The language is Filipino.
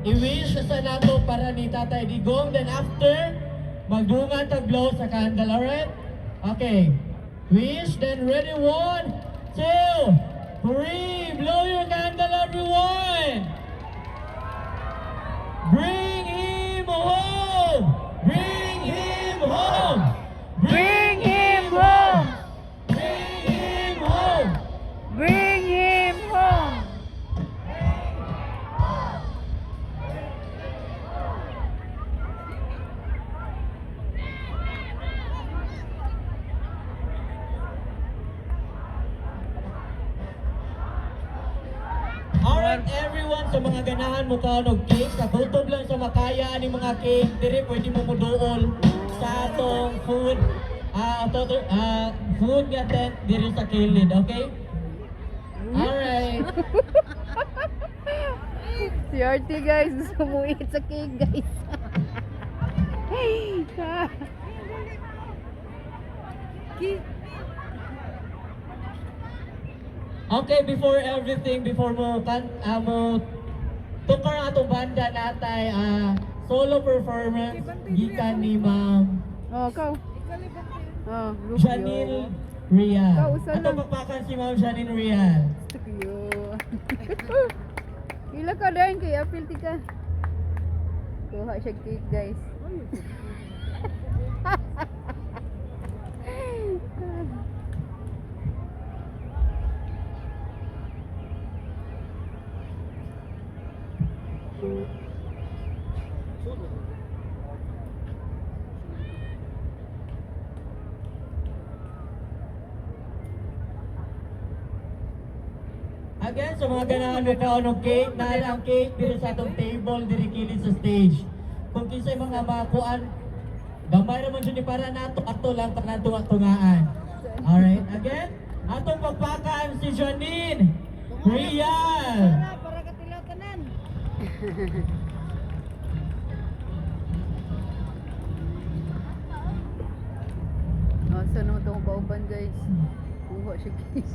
i-wish sa nato para ni Tatay Digong. Then after, magdungan tag-blow sa candle, alright? Okay. Wish, then ready, 1, 2, 3. Blow your candle, everyone! Bring him home! Bring him home! Bring him home! Bring him home! Bring him home! Alright everyone, sa mga ganahan mo ka og cake, sa gutom lang sa makaya ni mga cake, dire pwede mo muduol sa atong food food nga tent dire sa kilid, okay? Alright. Si Artie guys, gusto mo eat sa cake guys. Okay, before everything, before mo tukar ang atong banda natay solo performance gikan ni Ma'am Oh, kau. Oh, look Janine Rial. Ikaw, usa lang. Atong pagpakan si Ma'am Janine Rial. Ila ka dahin kay apil tika. Kuha siya cake guys. Again, sa mga ganahan mo ka ng cake, nahal ang cake dito sa atong table, diri kilid sa stage. Kung kinsay mga makuan, gamay naman dyan ni para nato, ato lang tungaan. Alright, again, atong pagpakaan si Janine Rial. Para katilakanan. Oh, saan naman itong kauban guys? Kuha siya cake.